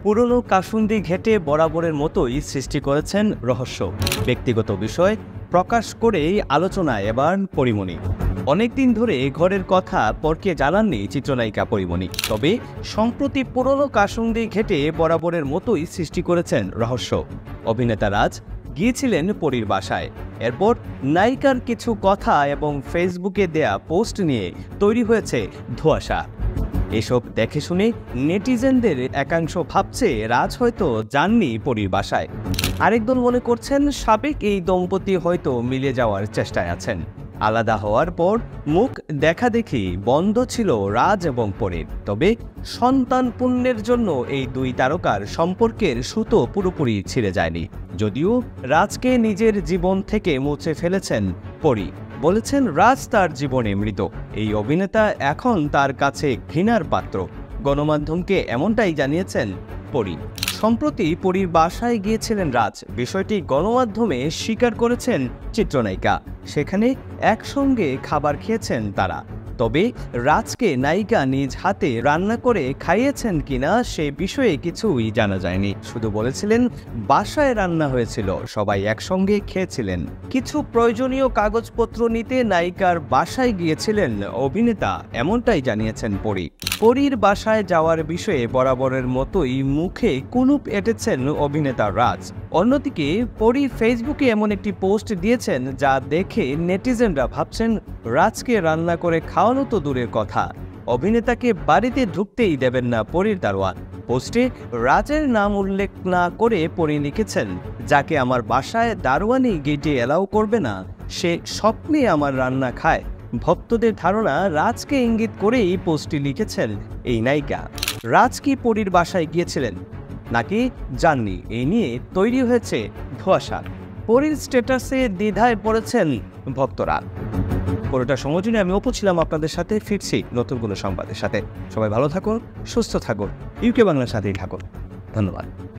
পুরনো কাসুন্দি ঘেঁটে বরাবরের মতোই সৃষ্টি করেছেন রহস্য। ব্যক্তিগত বিষয় প্রকাশ করেই আলোচনায় এবার পরীমণি। অনেকদিন ধরে ঘরের কথা পরকে জানাননি চিত্রনায়িকা পরীমণি, তবে সম্প্রতি পুরনো কাসুন্দি ঘেঁটে বরাবরের মতোই সৃষ্টি করেছেন রহস্য। অভিনেতা রাজ গিয়েছিলেন পরীর বাসায়। এরপর নায়িকার কিছু কথা এবং ফেসবুকে দেয়া পোস্ট নিয়ে তৈরি হয়েছে ধোঁয়াশা। এসব দেখে শুনে নেটিজেনদের একাংশ ভাবছে রাজ হয়তো যাননি পরীর বাসায়। আরেক দল মনে করছেন সাবেক এই দম্পতি হয়তো মিলে যাওয়ার চেষ্টায় আছেন। আলাদা হওয়ার পর মুখ দেখাদেখি বন্ধ ছিল রাজ এবং পরীর, তবে সন্তান পুণ্যের জন্য এই দুই তারকার সম্পর্কের সুতো পুরোপুরি ছিঁড়ে যায়নি। যদিও রাজকে নিজের জীবন থেকে মুছে ফেলেছেন পরী, বলেছেন রাজ তার জীবনে মৃত। এই অভিনেতা এখন তার কাছে ঘৃণার পাত্র। গণমাধ্যমকে এমনটাই জানিয়েছেন পরী। সম্প্রতি পরীর বাসায় গিয়েছিলেন রাজ, বিষয়টি গণমাধ্যমে স্বীকার করেছেন চিত্রনায়িকা। সেখানে একসঙ্গে খাবার খেয়েছেন তারা, তবে রাজকে নায়িকা নিজ হাতে রান্না করে খাইয়েছেন কিনা সে বিষয়ে কিছুই জানা যায়নি। শুধু বলেছিলেন বাসায় রান্না হয়েছিল, সবাই একসঙ্গে খেয়েছিলেন। কিছু প্রয়োজনীয় কাগজপত্র নিতে নায়িকার বাসায় গিয়েছিলেন অভিনেতা, এমনটাই জানিয়েছেন পরী। পরীর বাসায় যাওয়ার বিষয়ে বরাবরের মতোই মুখে কুলুপ এঁটেছেন অভিনেতা রাজ। অন্যদিকে পরী ফেসবুকে এমন একটি পোস্ট দিয়েছেন যা দেখে নেটিজেনরা ভাবছেন রাজকে রান্না করে খাওয়ানো তো দূরের কথা, অভিনেতাকে বাড়িতে ঢুকতেই দেবেন না পরীর দারোয়ান। পোস্টে রাজের নাম উল্লেখ না করে পরী লিখেছেন, যাকে আমার বাসায় দারোয়ানি গেটে এলাও করবে না সে স্বপ্নে আমার রান্না খায়। ভক্তদের ধারণা রাজকে ইঙ্গিত করেই পোস্টটি লিখেছেন এই নায়িকা। রাজ কি পরীর বাসায় গিয়েছিলেন নাকি যাননি, এই নিয়ে তৈরি হয়েছে ধোঁয়াশা। পরীর স্ট্যাটাসে দ্বিধায় পড়েছেন ভক্তরা। পুরোটা সময় জন্য আমি অপু ছিলাম আপনাদের সাথে। ফিরছি নতুন কোনো সংবাদের সাথে। সবাই ভালো থাকুন, সুস্থ থাকুন, ইউকে বাংলার সাথেই থাকুন। ধন্যবাদ।